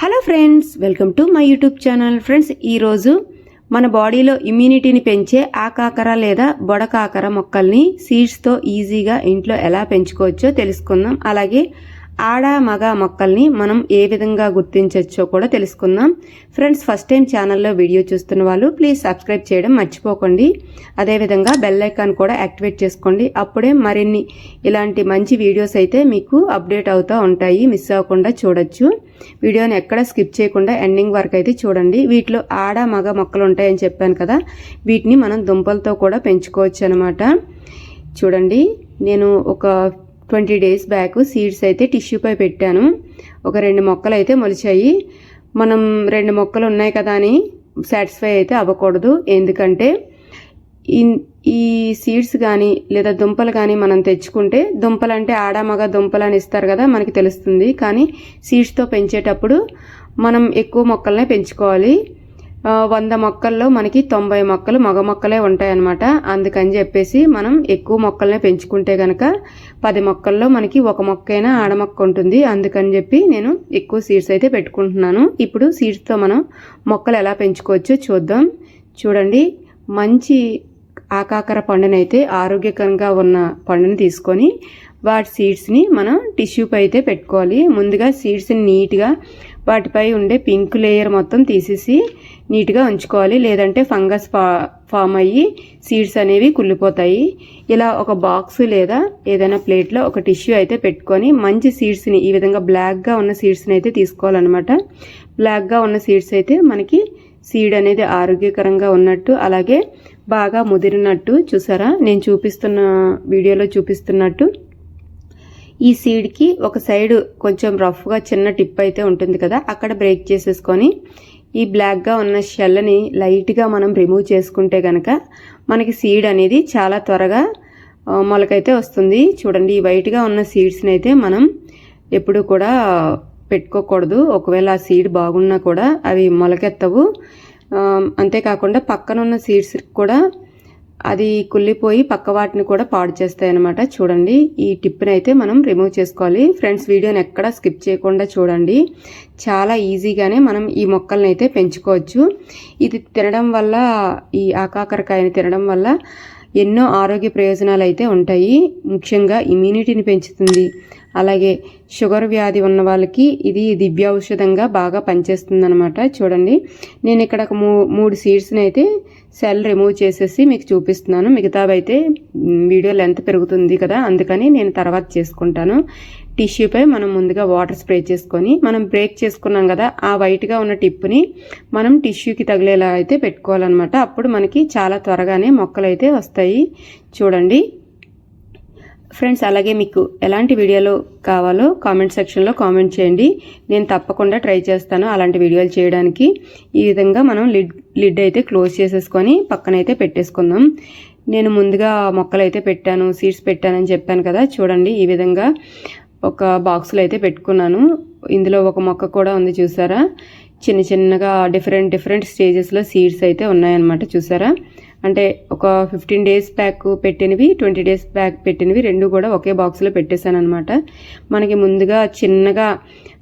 Hello friends, welcome to my YouTube channel. Friends, ఈరోజు మన బాడీలో ఇమ్యూనిటీని పెంచే ఆకాకర లేదా బొడకాకర మొక్కల్ని సీడ్స్తో ఈజీగా ఇంట్లో ఎలా పెంచుకోవచ్చో తెలుసుకుందాం. అలాగే ఆడ మగ మొక్కల్ని మనం ఏ విధంగా గుర్తించవచ్చో కూడా తెలుసుకుందాం. ఫ్రెండ్స్, ఫస్ట్ టైం ఛానల్లో వీడియో చూస్తున్న వాళ్ళు ప్లీజ్ సబ్స్క్రైబ్ చేయడం మర్చిపోకండి. అదేవిధంగా బెల్ ఐకాన్ కూడా యాక్టివేట్ చేసుకోండి. అప్పుడే మరిన్ని ఇలాంటి మంచి వీడియోస్ అయితే మీకు అప్డేట్ అవుతూ ఉంటాయి. మిస్ అవ్వకుండా చూడొచ్చు. వీడియోని ఎక్కడ స్కిప్ చేయకుండా ఎండింగ్ వరకు అయితే చూడండి. వీటిలో ఆడ మగ మొక్కలు ఉంటాయని చెప్పాను కదా, వీటిని మనం దుంపలతో కూడా పెంచుకోవచ్చు అనమాట. చూడండి, నేను ఒక 20 days బ్యాక్ సీడ్స్ అయితే టిష్యూపై పెట్టాను. ఒక 2 మొక్కలు అయితే మొలిచాయి. మనం 2 మొక్కలు ఉన్నాయి కదా అని సాటిస్ఫై అయితే అవ్వకూడదు. ఎందుకంటే ఈ సీడ్స్ కానీ లేదా దుంపలు కానీ మనం తెచ్చుకుంటే, దుంపలు అంటే ఆడ మగ దుంపలు అని ఇస్తారు కదా, మనకి తెలుస్తుంది. కానీ సీడ్స్తో పెంచేటప్పుడు మనం ఎక్కువ మొక్కలనే పెంచుకోవాలి. 100 మొక్కల్లో మనకి 90 మొక్కలు మగ మొక్కలే ఉంటాయన్నమాట. అందుకని చెప్పేసి మనం ఎక్కువ మొక్కలనే పెంచుకుంటే కనుక 10 మొక్కల్లో మనకి 1 మొక్కైనా ఆడ మొక్క ఉంటుంది. అందుకని చెప్పి నేను ఎక్కువ సీడ్స్ అయితే పెట్టుకుంటున్నాను. ఇప్పుడు సీడ్స్తో మనం మొక్కలు ఎలా పెంచుకోవచ్చో చూద్దాం. చూడండి, మంచి ఆకాకర పండునైతే ఆరోగ్యకరంగా ఉన్న పండుని తీసుకొని వాటి సీడ్స్ని మనం టిష్యూపై అయితే పెట్టుకోవాలి. ముందుగా సీడ్స్ని నీట్గా వాటిపై ఉండే పింక్ లేయర్ మొత్తం తీసేసి నీట్గా ఉంచుకోవాలి. లేదంటే ఫంగస్ ఫామ్ అయ్యి సీడ్స్ అనేవి కుళ్ళిపోతాయి. ఇలా ఒక బాక్స్ లేదా ఏదైనా ప్లేట్లో ఒక టిష్యూ అయితే పెట్టుకొని మంచి సీడ్స్ని, ఈ విధంగా బ్లాక్గా ఉన్న సీడ్స్ని అయితే తీసుకోవాలన్నమాట. బ్లాక్గా ఉన్న సీడ్స్ అయితే మనకి సీడ్ అనేది ఆరోగ్యకరంగా ఉన్నట్టు, అలాగే బాగా ముదిరినట్టు. చూసారా, నేను చూపిస్తున్న వీడియోలో చూపిస్తున్నట్టు ఈ సీడ్కి ఒక సైడ్ కొంచెం రఫ్గా చిన్న టిప్ అయితే ఉంటుంది కదా, అక్కడ బ్రేక్ చేసేసుకొని ఈ బ్లాక్గా ఉన్న షెల్ని లైట్గా మనం రిమూవ్ చేసుకుంటే కనుక మనకి సీడ్ అనేది చాలా త్వరగా మొలకైతే వస్తుంది. చూడండి, ఈ వైట్గా ఉన్న సీడ్స్ని అయితే మనం ఎప్పుడు కూడా పెట్టుకోకూడదు. ఒకవేళ ఆ సీడ్ బాగున్నా కూడా అవి మొలకెత్తవు. అంతేకాకుండా పక్కన ఉన్న సీడ్స్ కూడా అది కుళ్ళిపోయి పక్క వాటిని కూడా పాడు చేస్తాయి అన్నమాట. చూడండి, ఈ టిప్ని అయితే మనం రిమూవ్ చేసుకోవాలి. ఫ్రెండ్స్, వీడియోని ఎక్కడ స్కిప్ చేయకుండా చూడండి. చాలా ఈజీగానే మనం ఈ మొక్కల్ని అయితే పెంచుకోవచ్చు. ఇది తినడం వల్ల, ఈ ఆకాకరకాయని తినడం వల్ల ఎన్నో ఆరోగ్య ప్రయోజనాలు అయితే ఉంటాయి. ముఖ్యంగా ఇమ్యూనిటీని పెంచుతుంది. అలాగే షుగర్ వ్యాధి ఉన్న వాళ్ళకి ఇది దివ్య ఔషధంగా బాగా పనిచేస్తుంది అనమాట. చూడండి, నేను ఇక్కడ 3 సీడ్స్ని అయితే సెల్ రిమూవ్ చేసేసి మీకు చూపిస్తున్నాను. మిగతావి అయితే వీడియో లెంత్ పెరుగుతుంది కదా, అందుకని నేను తర్వాత చేసుకుంటాను. టిష్యూపై మనం ముందుగా వాటర్ స్ప్రే చేసుకొని మనం బ్రేక్ చేసుకున్నాం కదా, ఆ వైట్గా ఉన్న టిప్ని మనం టిష్యూకి తగిలేలా అయితే పెట్టుకోవాలన్నమాట. అప్పుడు మనకి చాలా త్వరగానే మొక్కలు అయితే వస్తాయి. చూడండి ఫ్రెండ్స్, అలాగే మీకు ఎలాంటి వీడియోలు కావాలో కామెంట్ సెక్షన్లో కామెంట్ చేయండి. నేను తప్పకుండా ట్రై చేస్తాను అలాంటి వీడియోలు చేయడానికి. ఈ విధంగా మనం లిడ్ అయితే క్లోజ్ చేసేసుకొని పక్కనైతే పెట్టేసుకుందాం. నేను ముందుగా మొక్కలు అయితే పెట్టాను, సీడ్స్ పెట్టానని చెప్పాను కదా. చూడండి, ఈ విధంగా ఒక బాక్స్లో అయితే పెట్టుకున్నాను. ఇందులో ఒక మొక్క కూడా ఉంది, చూసారా. చిన్నగా డిఫరెంట్ స్టేజెస్లో సీడ్స్ అయితే ఉన్నాయన్నమాట. చూసారా, అంటే ఒక 15 days బ్యాక్ పెట్టినవి, 20 days బ్యాక్ పెట్టినవి 2 కూడా ఒకే బాక్స్లో పెట్టేశాను అనమాట. మనకి ముందుగా చిన్నగా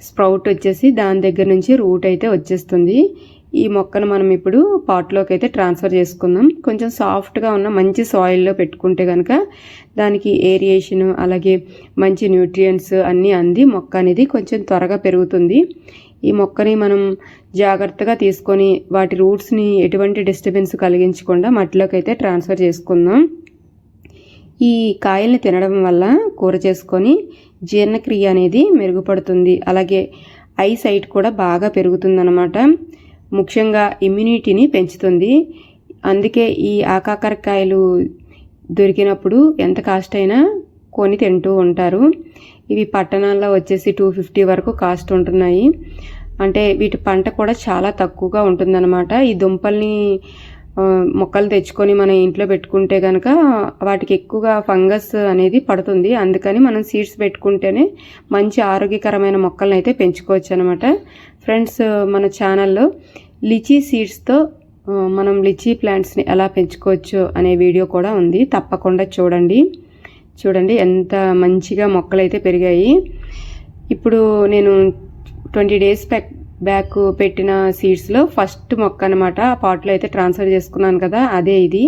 స్ప్రౌట్ వచ్చేసి దాని దగ్గర నుంచి రూట్ అయితే వచ్చేస్తుంది. ఈ మొక్కను మనం ఇప్పుడు పాట్లోకి అయితే ట్రాన్స్ఫర్ చేసుకుందాం. కొంచెం సాఫ్ట్గా ఉన్న మంచి సాయిల్లో పెట్టుకుంటే కనుక దానికి ఏరియేషన్, అలాగే మంచి న్యూట్రియంట్స్ అన్నీ అంది మొక్క అనేది కొంచెం త్వరగా పెరుగుతుంది. ఈ మొక్కని మనం జాగ్రత్తగా తీసుకొని వాటి రూట్స్ని ఎటువంటి డిస్టర్బెన్స్ కలిగించకుండా మట్టిలోకి అయితే ట్రాన్స్ఫర్ చేసుకుందాం. ఈ కాయల్ని తినడం వల్ల కూర చేసుకొని జీర్ణక్రియ అనేది మెరుగుపడుతుంది. అలాగే ఐ సైట్ కూడా బాగా పెరుగుతుందన్నమాట. ముఖ్యంగా ఇమ్యూనిటీని పెంచుతుంది. అందుకే ఈ ఆకాకరకాయలు దొరికినప్పుడు ఎంత కాస్ట్ అయినా కొని తింటూ ఉంటారు. ఇవి పట్టణాల్లో వచ్చేసి 250 వరకు కాస్ట్ ఉంటున్నాయి. అంటే వీటి పంట కూడా చాలా తక్కువగా ఉంటుందన్నమాట. ఈ దుంపల్ని మొక్కలు తెచ్చుకొని మన ఇంట్లో పెట్టుకుంటే కనుక వాటికి ఎక్కువగా ఫంగస్ అనేది పడుతుంది. అందుకని మనం సీడ్స్ పెట్టుకుంటేనే మంచి ఆరోగ్యకరమైన మొక్కలను అయితే పెంచుకోవచ్చు అనమాట. ఫ్రెండ్స్, మన ఛానల్లో లిచీ సీడ్స్తో మనం లిచీ ప్లాంట్స్ని ఎలా పెంచుకోవచ్చు అనే వీడియో కూడా ఉంది, తప్పకుండా చూడండి. ఎంత మంచిగా మొక్కలు అయితే పెరిగాయి. ఇప్పుడు నేను 20 days బ్యాక్ పెట్టిన సీడ్స్లో ఫస్ట్ మొక్క అనమాట. ఆ పాట్లో అయితే ట్రాన్స్ఫర్ చేసుకున్నాను కదా, అదే ఇది.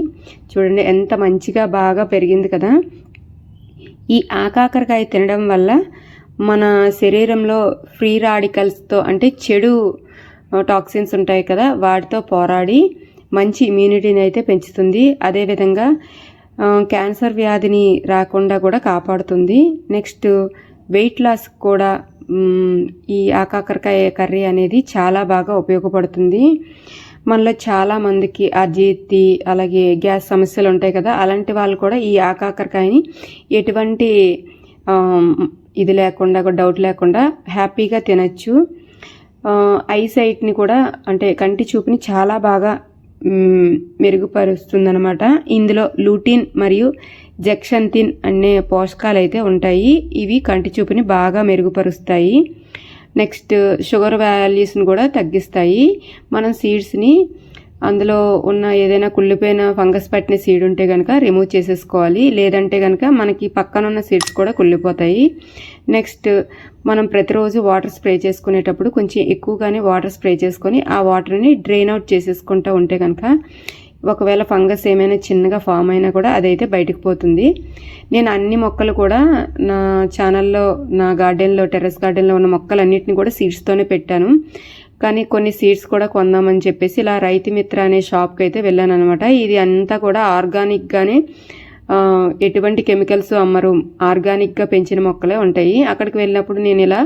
చూడండి ఎంత మంచిగా బాగా పెరిగింది కదా. ఈ ఆకాకరకాయ తినడం వల్ల మన శరీరంలో ఫ్రీ రాడికల్స్తో అంటే చెడు టాక్సిన్స్ ఉంటాయి కదా, వాటితో పోరాడి మంచి ఇమ్యూనిటీని అయితే పెంచుతుంది. అదేవిధంగా క్యాన్సర్ వ్యాధిని రాకుండా కూడా కాపాడుతుంది. నెక్స్ట్ వెయిట్ లాస్ కూడా ఈ ఆకాకరకాయ కర్రీ అనేది చాలా బాగా ఉపయోగపడుతుంది. మనలో చాలామందికి అజీర్తి అలాగే గ్యాస్ సమస్యలు ఉంటాయి కదా, అలాంటి వాళ్ళు కూడా ఈ ఆకాకరకాయని ఎటువంటి ఇది లేకుండా డౌట్ లేకుండా హ్యాపీగా తినచ్చు. ఐసైట్ని కూడా అంటే కంటి చూపుని చాలా బాగా మెరుగుపరుస్తుందన్నమాట. ఇందులో లూటిన్ మరియు జెక్సంతిన్ అనే పోషకాలు అయితే ఉంటాయి. ఇవి కంటి చూపుని బాగా మెరుగుపరుస్తాయి. నెక్స్ట్ షుగర్ వాల్యూస్ని కూడా తగ్గిస్తాయి. మనం సీడ్స్ని అందులో ఉన్న ఏదైనా కుళ్ళిపోయిన ఫంగస్ పట్టిన సీడ్ ఉంటే కనుక రిమూవ్ చేసేసుకోవాలి. లేదంటే కనుక మనకి పక్కన ఉన్న సీడ్స్ కూడా కుళ్ళిపోతాయి. నెక్స్ట్ మనం ప్రతిరోజు వాటర్ స్ప్రే చేసుకునేటప్పుడు కొంచెం ఎక్కువగానే వాటర్ స్ప్రే చేసుకొని ఆ వాటర్ని డ్రైన్ అవుట్ చేసేసుకుంటూ ఉంటే కనుక ఒకవేళ ఫంగస్ ఏమైనా చిన్నగా ఫామ్ అయినా కూడా అదైతే బయటకు పోతుంది. నేను అన్ని మొక్కలు కూడా నా ఛానల్లో నా గార్డెన్లో టెర్రస్ గార్డెన్లో ఉన్న మొక్కలన్నిటిని కూడా సీడ్స్తోనే పెట్టాను. కానీ కొన్ని సీడ్స్ కూడా కొందామని చెప్పేసి ఇలా రైతు మిత్ర అనే షాప్కి అయితే వెళ్ళాను అనమాట. ఇది అంతా కూడా ఆర్గానిక్గానే ఎటువంటి కెమికల్స్ అమ్మరు, ఆర్గానిక్గా పెంచిన మొక్కలే ఉంటాయి. అక్కడికి వెళ్ళినప్పుడు నేను ఇలా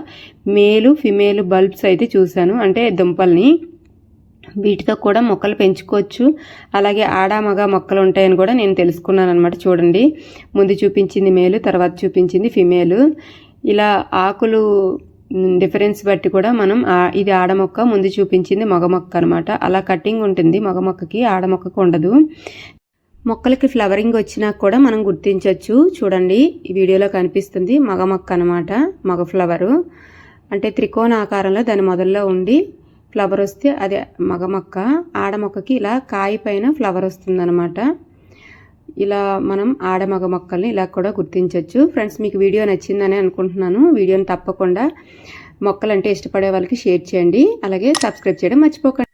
మేలు ఫిమేల్ బల్బ్స్ అయితే చూశాను, అంటే దుంపల్ని. వీటితో కూడా మొక్కలు పెంచుకోవచ్చు. అలాగే ఆడ మగ మొక్కలు ఉంటాయని కూడా నేను తెలుసుకున్నాను అనమాట. చూడండి, ముందు చూపించింది మేలు, తర్వాత చూపించింది ఫిమేలు. ఇలా ఆకులు డిఫరెన్స్ బట్టి కూడా మనం ఇది ఆడ మొక్క, ముందు చూపించింది మగ మొక్క అనమాట. అలా కటింగ్ ఉంటుంది మగ మొక్కకి, ఆడ మొక్కకు ఉండదు. మొక్కలకి ఫ్లవరింగ్ వచ్చినా కూడా మనం గుర్తించవచ్చు. చూడండి, ఈ వీడియోలో కనిపిస్తుంది మగ మొక్క అనమాట. మగ ఫ్లవరు అంటే త్రికోణ ఆకారంలో దాని మొదల్లో ఉండి ఫ్లవర్ వస్తే అది మగ మొక్క. ఆడ మొక్కకి ఇలా కాయ పైన ఫ్లవర్ వస్తుందన్నమాట. ఇలా మనం ఆడ మగ మొక్కల్ని ఇలా కూడా గుర్తించవచ్చు. ఫ్రెండ్స్, మీకు వీడియో నచ్చిందని అనుకుంటున్నాను. వీడియోని తప్పకుండా మొక్కలంటే ఇష్టపడే వాళ్ళకి షేర్ చేయండి. అలాగే సబ్స్క్రైబ్ చేయడం మర్చిపోకండి.